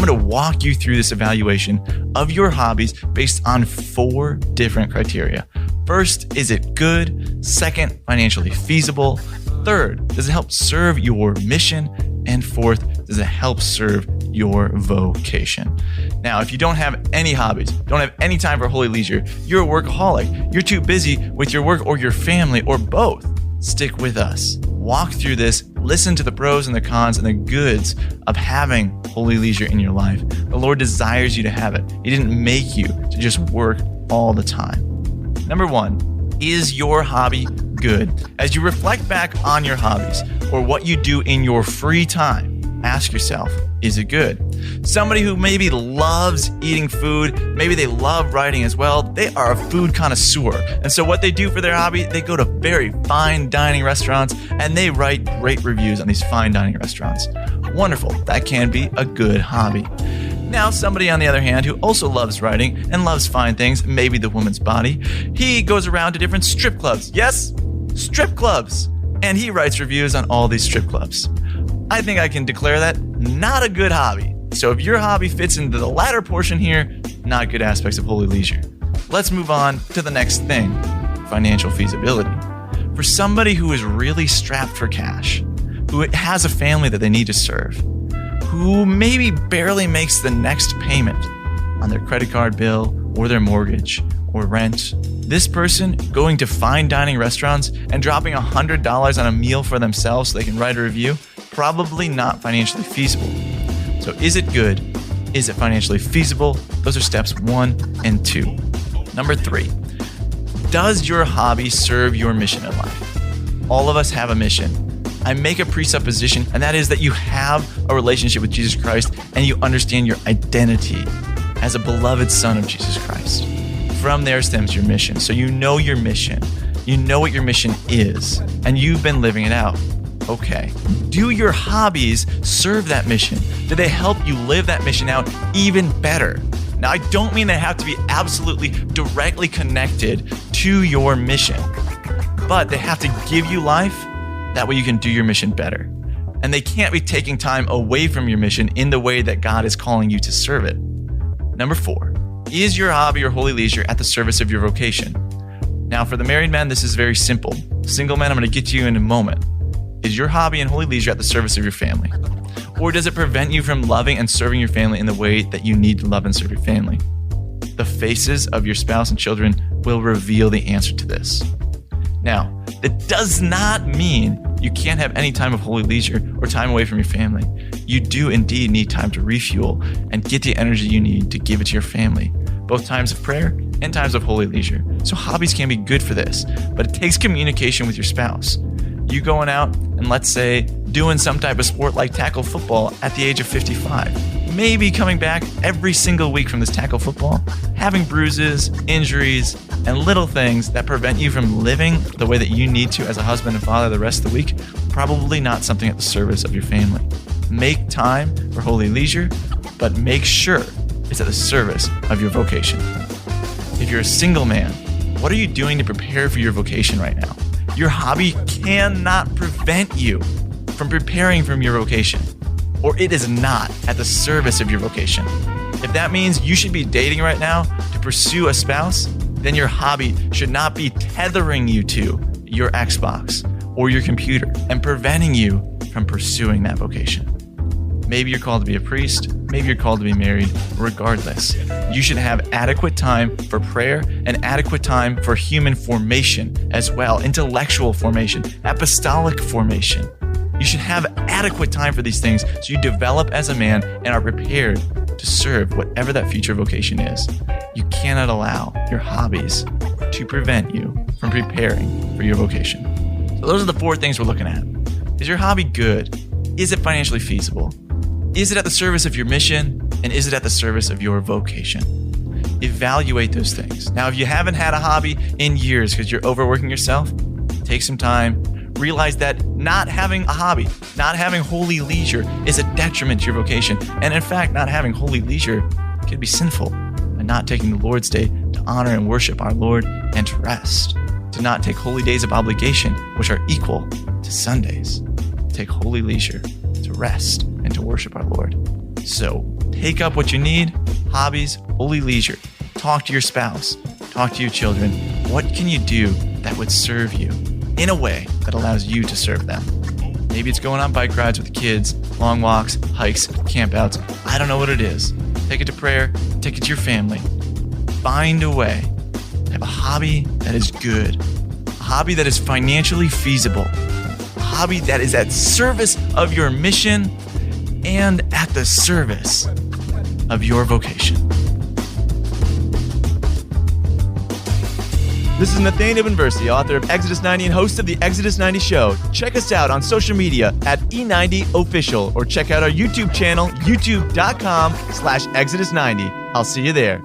I'm going to walk you through this evaluation of your hobbies based on 4 different criteria. First, is it good? Second, financially feasible? Third, does it help serve your mission? And fourth, does it help serve your vocation? Now, if you don't have any hobbies, don't have any time for holy leisure, you're a workaholic, you're too busy with your work or your family or both, stick with us. Walk through this, listen to the pros and the cons and the goods of having holy leisure in your life. The Lord desires you to have it. He didn't make you to just work all the time. Number 1, is your hobby good? As you reflect back on your hobbies or what you do in your free time, ask yourself, is it good? Somebody who maybe loves eating food, maybe they love writing as well, they are a food connoisseur. And so what they do for their hobby, they go to very fine dining restaurants and they write great reviews on these fine dining restaurants. Wonderful. That can be a good hobby. Now, somebody on the other hand who also loves writing and loves fine things, maybe the woman's body, he goes around to different strip clubs. Yes, strip clubs. And he writes reviews on all these strip clubs. I think I can declare that not a good hobby. So if your hobby fits into the latter portion here, not good aspects of holy leisure. Let's move on to the next thing, financial feasibility. For somebody who is really strapped for cash, who has a family that they need to serve, who maybe barely makes the next payment on their credit card bill or their mortgage or rent, this person going to fine dining restaurants and dropping $100 on a meal for themselves so they can write a review, probably not financially feasible. So is it good? Is it financially feasible? Those are steps 1 and 2. Number 3, does your hobby serve your mission in life? All of us have a mission. I make a presupposition, and that is that you have a relationship with Jesus Christ and you understand your identity as a beloved son of Jesus Christ. From there stems your mission. So you know your mission. You know what your mission is, and you've been living it out. Okay. Do your hobbies serve that mission? Do they help you live that mission out even better? Now, I don't mean they have to be absolutely directly connected to your mission, but they have to give you life. That way you can do your mission better. And they can't be taking time away from your mission in the way that God is calling you to serve it. Number 4, is your hobby or holy leisure at the service of your vocation? Now, for the married men, this is very simple. Single men, I'm going to get to you in a moment. Is your hobby and holy leisure at the service of your family? Or does it prevent you from loving and serving your family in the way that you need to love and serve your family? The faces of your spouse and children will reveal the answer to this. Now, that does not mean you can't have any time of holy leisure or time away from your family. You do indeed need time to refuel and get the energy you need to give it to your family, both times of prayer and times of holy leisure. So hobbies can be good for this, but it takes communication with your spouse. You going out and let's say doing some type of sport like tackle football at the age of 55, maybe coming back every single week from this tackle football, having bruises, injuries, and little things that prevent you from living the way that you need to as a husband and father the rest of the week, probably not something at the service of your family. Make time for holy leisure, but make sure it's at the service of your vocation. If you're a single man, what are you doing to prepare for your vocation right now? Your hobby cannot prevent you from preparing for your vocation, or it is not at the service of your vocation. If that means you should be dating right now to pursue a spouse, then your hobby should not be tethering you to your Xbox or your computer and preventing you from pursuing that vocation. Maybe you're called to be a priest, maybe you're called to be married. Regardless, you should have adequate time for prayer and adequate time for human formation as well, intellectual formation, apostolic formation. You should have adequate time for these things so you develop as a man and are prepared to serve whatever that future vocation is. You cannot allow your hobbies to prevent you from preparing for your vocation. So those are the 4 things we're looking at. Is your hobby good? Is it financially feasible? Is it at the service of your mission? And is it at the service of your vocation? Evaluate those things. Now, if you haven't had a hobby in years because you're overworking yourself, take some time. Realize that not having a hobby, not having holy leisure is a detriment to your vocation. And in fact, not having holy leisure can be sinful and not taking the Lord's Day to honor and worship our Lord and to rest. To not take holy days of obligation, which are equal to Sundays. Take holy leisure to rest and to worship our Lord. So take up what you need, hobbies, holy leisure. Talk to your spouse, talk to your children. What can you do that would serve you in a way that allows you to serve them? Maybe it's going on bike rides with the kids, long walks, hikes, campouts. I don't know what it is. Take it to prayer, take it to your family. Find a way to have a hobby that is good, a hobby that is financially feasible, a hobby that is at service of your mission and at the service of your vocation. This is Nathaniel Binversie, author of Exodus 90 and host of the Exodus 90 Show. Check us out on social media at E90Official or check out our YouTube channel, youtube.com/Exodus90. I'll see you there.